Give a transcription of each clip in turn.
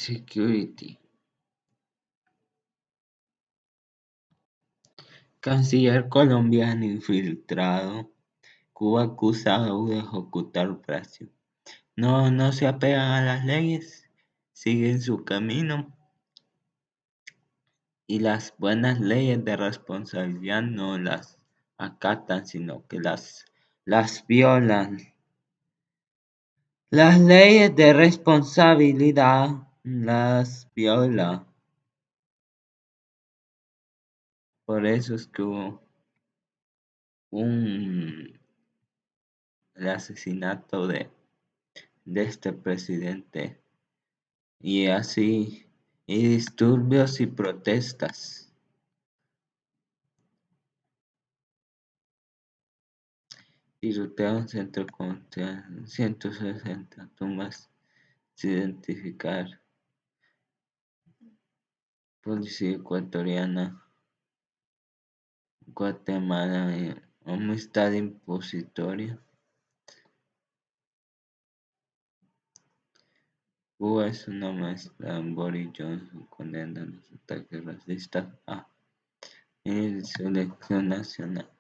Security. Canciller colombiano infiltrado. Cuba acusa a de ejecutar operación. No se apegan a las leyes, siguen su camino. Y las buenas leyes de responsabilidad no las acatan, sino que las violan. Las leyes de responsabilidad las viola. Por eso es que hubo el asesinato de este presidente. Y así, y disturbios y protestas. Tiroteo en centro con 160 tumbas sin identificar. Policía ecuatoriana. Guatemala, amistad impositoria. Cuba es una mezcla. Boris Johnson condena los ataques racistas en la selección nacional.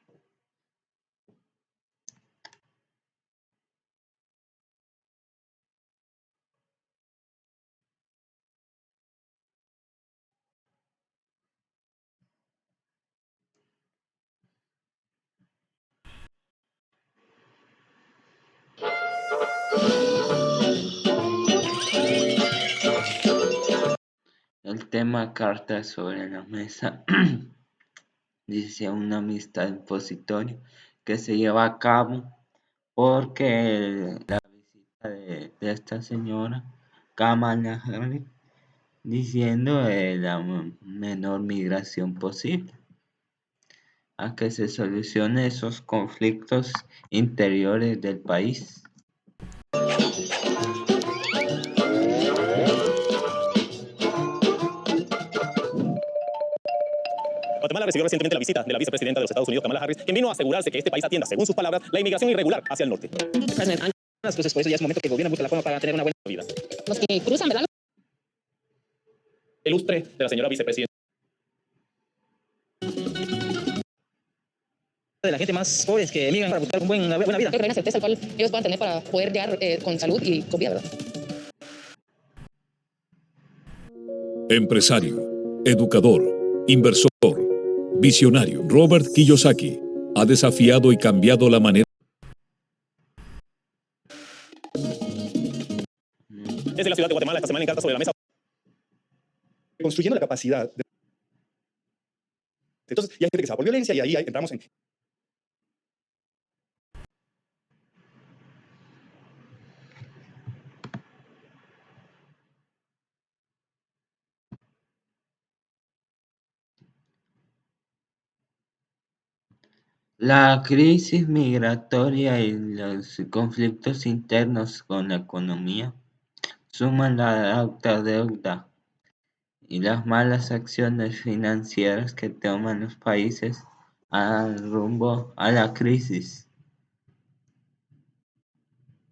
El tema carta sobre la mesa dice una amistad impositoria que se lleva a cabo porque la visita de esta señora Kamala Harris diciendo la menor migración posible a que se solucione esos conflictos interiores del país. Guatemala recibió recientemente la visita de la vicepresidenta de los Estados Unidos, Kamala Harris, quien vino a asegurarse que este país atienda, según sus palabras, la inmigración irregular hacia el norte. Entonces, por eso ya es momento que el gobierno busque la forma para tener una buena vida. Los que cruzan, ¿verdad? El lustre de la señora vicepresidenta. De la gente más pobre que emigran para buscar una buena vida. Creo que hay una certeza al cual ellos puedan tener para poder llegar con salud y con vida, ¿verdad? Empresario, educador, inversor, visionario, Robert Kiyosaki ha desafiado y cambiado la manera. Desde la ciudad de Guatemala esta semana en Carta sobre la Mesa. Construyendo la capacidad. Entonces, ya hay gente que se va por violencia y ahí entramos en... La crisis migratoria y los conflictos internos con la economía suman la alta deuda y las malas acciones financieras que toman los países al rumbo a la crisis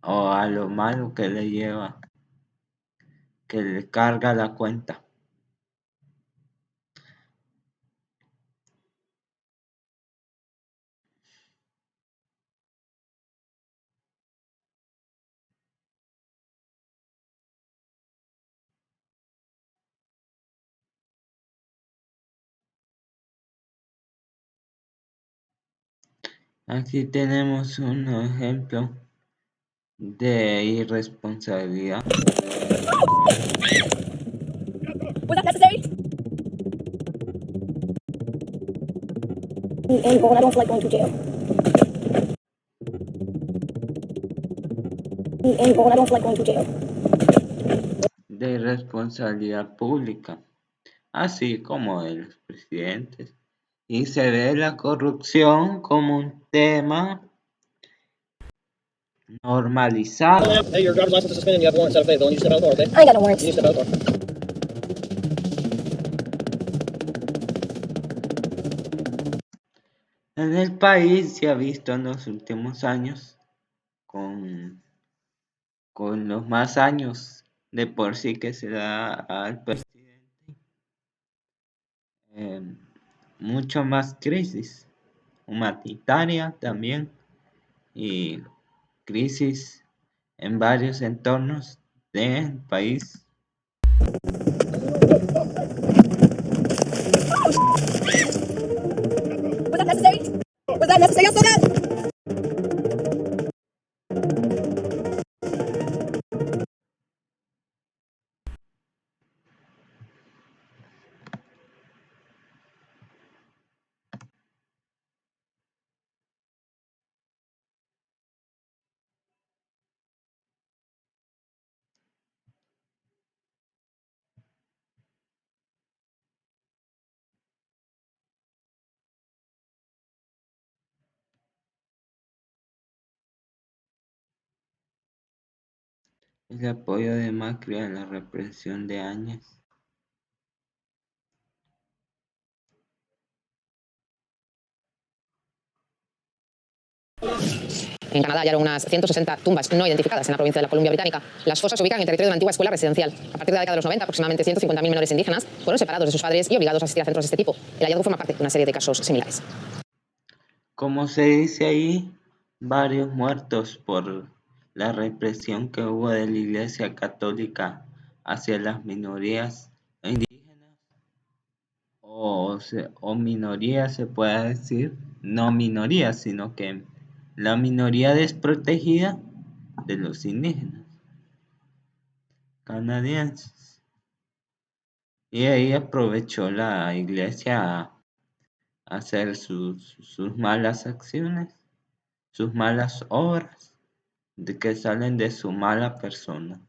o a lo malo que le lleva, que le carga la cuenta. Aquí tenemos un ejemplo de irresponsabilidad. Was that necessary? And I don't like going to jail. And I don't like going to jail. De irresponsabilidad pública, así como de los presidentes. Y se ve la corrupción como un tema normalizado. Hey, your driver's license is suspended. You have a warrant set of faith. Don't you step out of the door, okay? I ain't got no warrants. You need to step out of the door. En el país se ha visto en los últimos años, con los más años de por sí que se da al presidente, eh, mucho más crisis humanitaria también y crisis en varios entornos del país. Was that necessary? Was that necessary? I saw that. El apoyo de Macri a la represión de Áñez. En Canadá hallaron unas 160 tumbas no identificadas en la provincia de la Columbia Británica. Las fosas se ubican en el territorio de una antigua escuela residencial. A partir de la década de los 90, aproximadamente 150.000 menores indígenas fueron separados de sus padres y obligados a asistir a centros de este tipo. El hallazgo forma parte de una serie de casos similares. Como se dice ahí, varios muertos por la represión que hubo de la Iglesia Católica hacia las minorías indígenas o minorías se puede decir, no minorías, sino que la minoría desprotegida de los indígenas canadienses. Y ahí aprovechó la Iglesia a hacer sus malas acciones, sus malas obras, de que salen de su mala persona.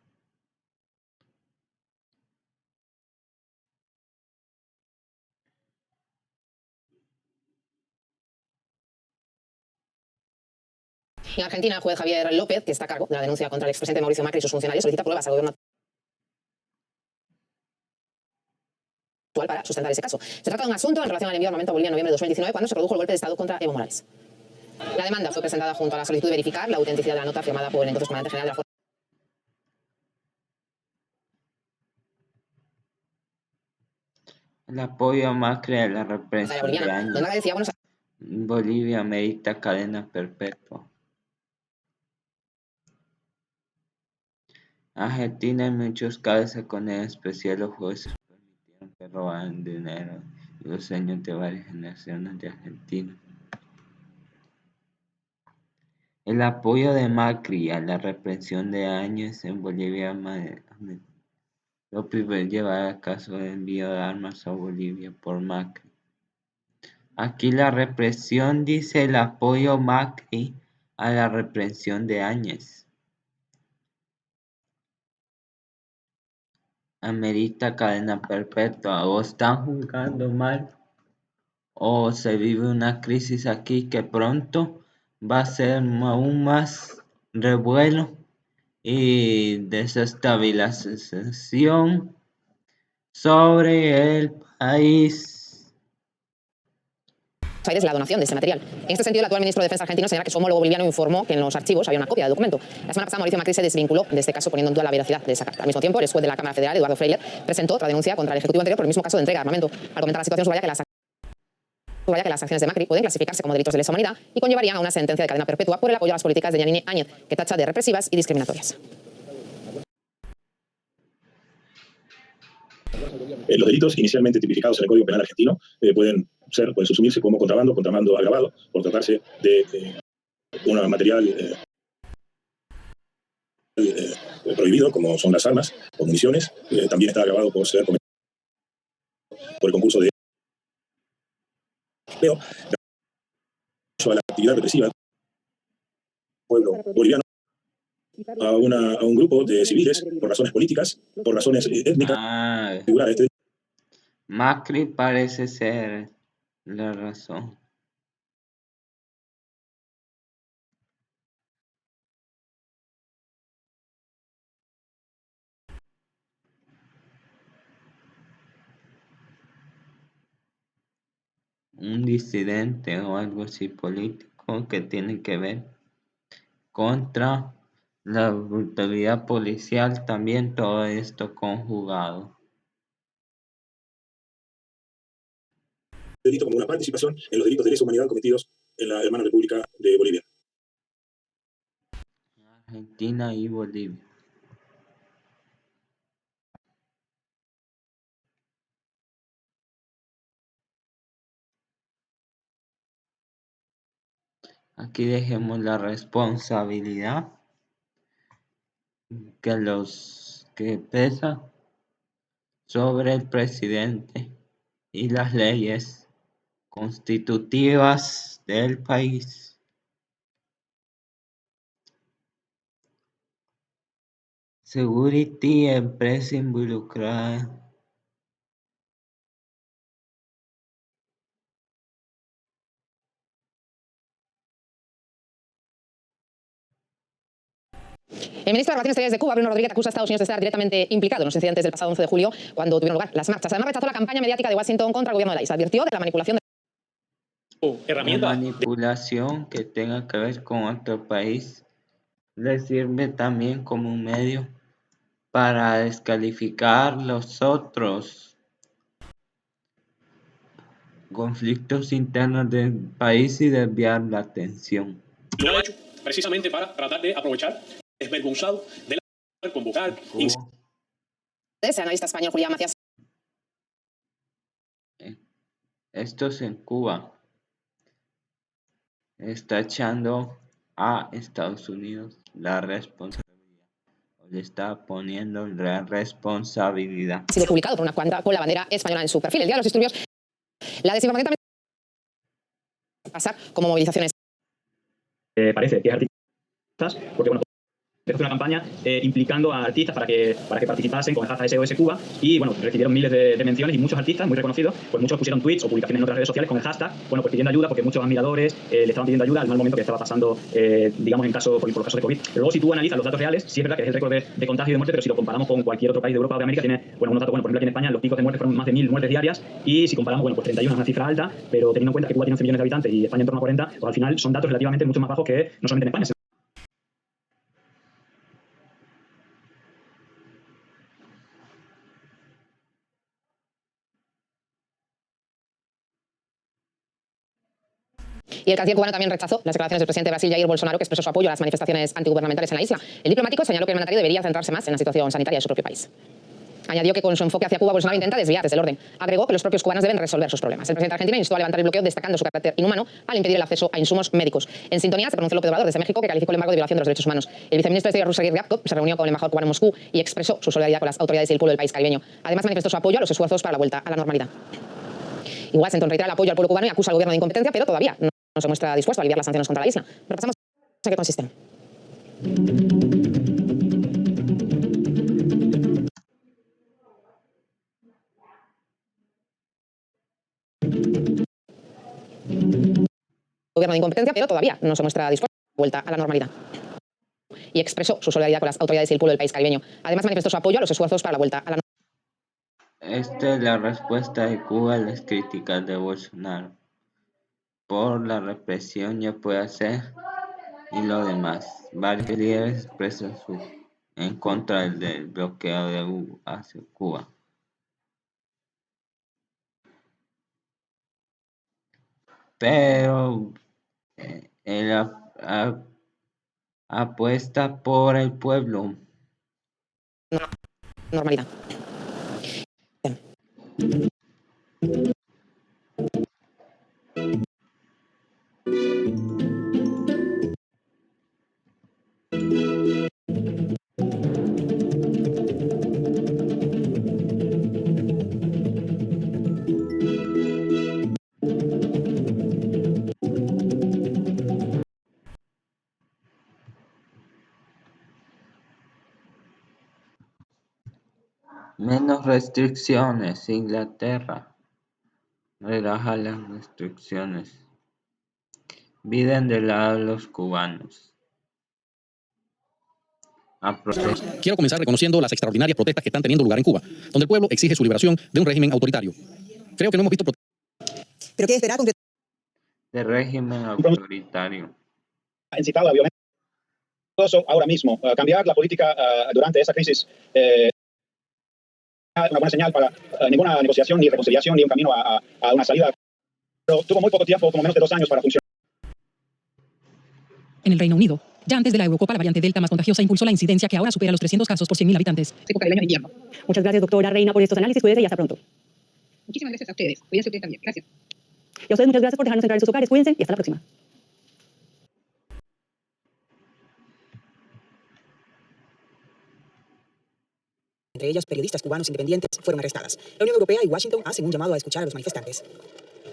En Argentina, el juez Javier López, que está a cargo de la denuncia contra el expresidente Mauricio Macri y sus funcionarios, solicita pruebas al gobierno actual para sustentar ese caso. Se trata de un asunto en relación al envío de armamento a Bolivia en noviembre de 2019, cuando se produjo el golpe de Estado contra Evo Morales. La demanda fue presentada junto a la solicitud de verificar la autenticidad de la nota firmada por el entonces comandante general de la Fuerza El apoyo a Macri a la Aérea represión de Boliviana, donde Áñez. agradecía buenos Bolivia amerita cadena perpetua. Argentina en muchos casos se condena especial los jueces permitieron que robaran dinero y los sueños de varias generaciones de argentinos. El apoyo de Macri a la represión de Áñez en Bolivia lo primero llevar a caso de envío de armas a Bolivia por Macri. Aquí la represión dice el apoyo Macri a la represión de Áñez. Amerita cadena perpetua. O están juzgando mal o se vive una crisis aquí que pronto va a ser aún más revuelo y desestabilización sobre el país. Aires la donación de ese material. En este sentido, el actual ministro de Defensa argentino señala que su homólogo boliviano informó que en los archivos había una copia del documento. La semana pasada, Mauricio Macri se desvinculó de este caso, poniendo en duda la veracidad de esa carta. Al mismo tiempo, el juez de la Cámara Federal, Eduardo Freyler, presentó otra denuncia contra el Ejecutivo anterior por el mismo caso de entrega de armamento. Al comentar la situación, subraya que las acciones de Macri pueden clasificarse como delitos de lesa humanidad y conllevarían a una sentencia de cadena perpetua por el apoyo a las políticas de Yanine Áñez, que tacha de represivas y discriminatorias. Los delitos inicialmente tipificados en el Código Penal argentino pueden subsumirse como contrabando agravado, por tratarse de un material prohibido, como son las armas o municiones. También está agravado por ser cometido por el concurso de empleo, a la actividad represiva del pueblo boliviano a un grupo de civiles por razones políticas, por razones étnicas. Macri parece ser la razón. Un disidente o algo así político que tiene que ver contra la brutalidad policial, también todo esto conjugado. Delito como una participación en los delitos de lesa humanidad cometidos en la hermana República de Bolivia. Argentina y Bolivia. Aquí dejemos la responsabilidad que pesa sobre el presidente y las leyes constitutivas del país. Security, empresa involucrada. El ministro de Relaciones Exteriores de Cuba, Bruno Rodríguez, acusa a Estados Unidos de estar directamente implicado en los incidentes del pasado 11 de julio, cuando tuvieron lugar las marchas. Además, rechazó la campaña mediática de Washington contra el gobierno de la isla. Advirtió de la manipulación La manipulación que tenga que ver con otro país le sirve también como un medio para descalificar los otros conflictos internos del país y desviar la atención. Lo ha hecho precisamente para tratar de aprovechar, desvergonzado de la convocar. el analista español Julián Macías. Esto es en Cuba. Está echando a Estados Unidos la responsabilidad. Le está poniendo la responsabilidad. Ha sido publicado por una cuenta con la bandera española en su perfil. El día de los disturbios, la desinformación también pasar como movilizaciones. Parece que es artistas, porque bueno, empezó una campaña implicando a artistas para que participasen con el hashtag SOS Cuba y bueno, recibieron miles de menciones y muchos artistas muy reconocidos, pues muchos pusieron tweets o publicaciones en otras redes sociales con el hashtag, bueno, pues pidiendo ayuda porque muchos admiradores le estaban pidiendo ayuda al mal momento que estaba pasando, digamos, por los casos de COVID. Pero luego si tú analizas los datos reales, sí es verdad que es el récord de contagio y de muerte, pero si lo comparamos con cualquier otro país de Europa o de América, tiene, bueno, unos datos, bueno, por ejemplo aquí en España los picos de muerte fueron más de 1000 muertes diarias y si comparamos, bueno, pues 31 es una cifra alta, pero teniendo en cuenta que Cuba tiene 11 millones de habitantes y España en torno a 40, pues al final son datos relativamente mucho más bajos que no solamente en España. Y el canciller cubano también rechazó las declaraciones del presidente de Brasil, Jair Bolsonaro, que expresó su apoyo a las manifestaciones antigubernamentales en la isla. El diplomático señaló que el mandatario debería centrarse más en la situación sanitaria de su propio país. Añadió que con su enfoque hacia Cuba, Bolsonaro intenta desviar desde el orden. Agregó que los propios cubanos deben resolver sus problemas. El presidente argentino instó a levantar el bloqueo, destacando su carácter inhumano al impedir el acceso a insumos médicos. En sintonía se pronunció López Obrador desde México, que calificó el embargo de violación de los derechos humanos. El viceministro de Exteriores ruso, Sergei Ryabkov, se reunió con el embajador cubano en Moscú y expresó su solidaridad con las autoridades y el pueblo del país caribeño. Además, manifestó su apoyo a los esfuerzos para la vuelta a la normalidad. Y Washington reitera el apoyo al pueblo cubano y acusa al gobierno de incompetencia, pero todavía no se muestra dispuesto a aliviar las sanciones contra la isla. Repasamos en qué consisten. Gobierno de incompetencia, pero todavía no se muestra dispuesto a la vuelta a la normalidad. Y expresó su solidaridad con las autoridades y el pueblo del país caribeño. Además, manifestó su apoyo a los esfuerzos para la vuelta a la normalidad. Esta es la respuesta de Cuba a las críticas de Bolsonaro por la represión ya puede hacer y lo demás. Varios líderes expresan en contra del bloqueo de hacia Cuba. Pero él apuesta por el pueblo. Normalidad. Menos restricciones. Inglaterra relaja las restricciones. Viven del lado de los cubanos. Quiero comenzar reconociendo las extraordinarias protestas que están teniendo lugar en Cuba, donde el pueblo exige su liberación de un régimen autoritario. Creo que no hemos visto protestas. ¿Pero qué esperar concretamente? De régimen autoritario. Ha incitado a la violencia. ahora mismo. Cambiar la política durante esta crisis una buena señal para ninguna negociación, ni reconciliación, ni un camino a una salida. Pero tuvo muy poco tiempo, como menos de 2 años, para funcionar. En el Reino Unido, ya antes de la Eurocopa, la variante Delta más contagiosa impulsó la incidencia que ahora supera los 300 casos por 100.000 habitantes. Época del año de invierno. Muchas gracias, doctora Reina, por estos análisis. Cuídese y hasta pronto. Muchísimas gracias a ustedes. Cuídense ustedes también. Gracias. Y a ustedes muchas gracias por dejarnos entrar en sus hogares. Cuídense y hasta la próxima. Entre ellas, periodistas cubanos independientes fueron arrestadas. La Unión Europea y Washington hacen un llamado a escuchar a los manifestantes.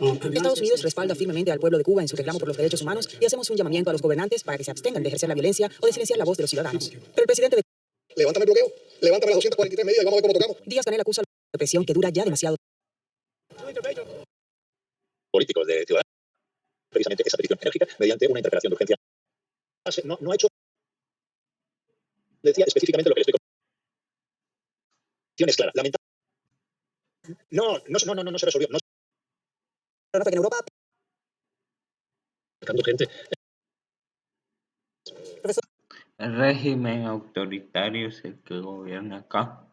Estados Unidos respalda firmemente al pueblo de Cuba en su reclamo por los derechos humanos y hacemos un llamamiento a los gobernantes para que se abstengan de ejercer la violencia o de silenciar la voz de los ciudadanos. Pero el presidente de... Levántame el bloqueo, levántame las 243 medidas y vamos a ver cómo tocamos. Díaz-Canel acusa la represión que dura ya demasiado. Políticos de ciudadanos, precisamente esa petición enérgica, mediante una interpelación de urgencia. No ha hecho, decía específicamente lo que le estoy comentando. Es clara, lamentable. No se resolvió. Nota que en Europa... Buscando gente. Profesor, El régimen autoritario es el que gobierna acá.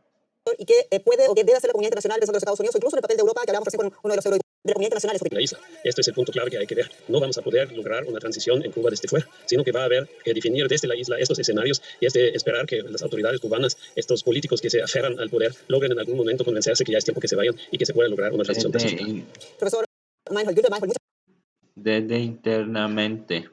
¿y qué puede o qué debe hacer la comunidad internacional pensando en los Estados Unidos o incluso en el papel de Europa que hablábamos recién con uno de los de la comunidad internacional? La isla. Este es el punto clave que hay que ver. No vamos a poder lograr una transición en Cuba desde fuera, sino que va a haber que definir desde la isla estos escenarios y es de esperar que las autoridades cubanas, estos políticos que se aferran al poder, logren en algún momento convencerse que ya es tiempo que se vayan y que se pueda lograr una transición pacífica. Profesor, Desde internamente.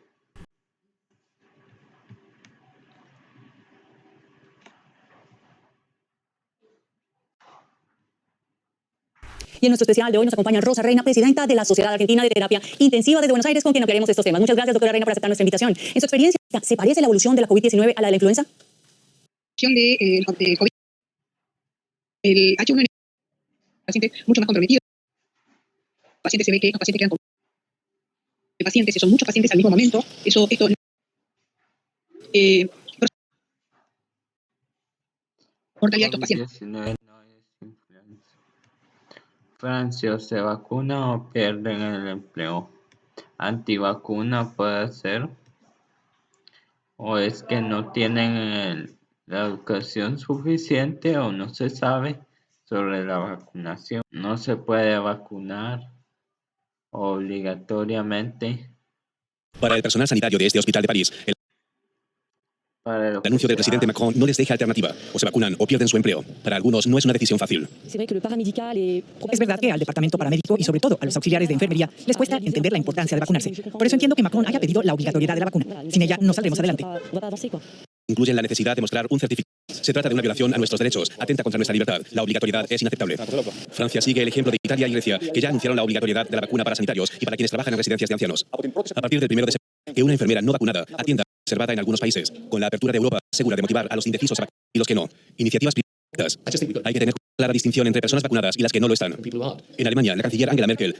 Y en nuestro especial de hoy nos acompaña Rosa Reina, presidenta de la Sociedad Argentina de Terapia Intensiva desde Buenos Aires, con quien hablaremos de estos temas. Muchas gracias, doctora Reina, por aceptar nuestra invitación. En su experiencia, ¿se parece la evolución de la COVID-19 a la de la influenza? De COVID, el H1N1 paciente mucho más comprometido. Pacientes se ve que los pacientes quedan con pacientes, son muchos pacientes al mismo momento. Esto mortalidad de estos pacientes. COVID-19 no es influenza. Francia, se vacuna o pierden el empleo. Antivacuna puede ser, o es que no tienen la educación suficiente o no se sabe sobre la vacunación. No se puede vacunar obligatoriamente. Para el personal sanitario de este hospital de París, el anuncio del presidente Macron no les deja alternativa. O se vacunan o pierden su empleo. Para algunos no es una decisión fácil. Es verdad que al departamento paramédico y sobre todo a los auxiliares de enfermería les cuesta entender la importancia de vacunarse. Por eso entiendo que Macron haya pedido la obligatoriedad de la vacuna. Sin ella no saldremos adelante. Incluyen la necesidad de mostrar un certificado. Se trata de una violación a nuestros derechos, atenta contra nuestra libertad. La obligatoriedad es inaceptable. Francia sigue el ejemplo de Italia y Grecia, que ya anunciaron la obligatoriedad de la vacuna para sanitarios y para quienes trabajan en residencias de ancianos. A partir del 1 de septiembre, que una enfermera no vacunada atienda observada en algunos países, con la apertura de Europa segura de motivar a los indecisos a vacunar y los que no. Iniciativas privadas. Hay que tener clara distinción entre personas vacunadas y las que no lo están. En Alemania, la canciller Angela Merkel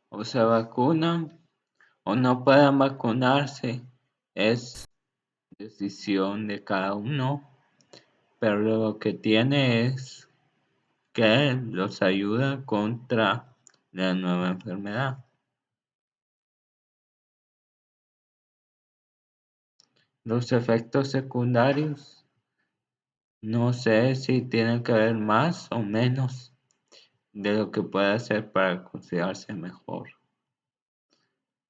O se vacunan o no puedan vacunarse. Es decisión de cada uno, pero lo que tiene es que los ayuda contra la nueva enfermedad. Los efectos secundarios, no sé si tienen que ver más o menos de lo que puede hacer para considerarse mejor.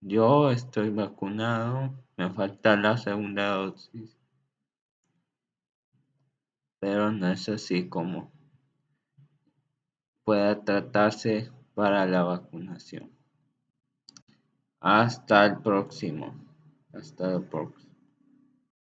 Yo estoy vacunado, me falta la segunda dosis, pero no es así como pueda tratarse para la vacunación. Hasta el próximo.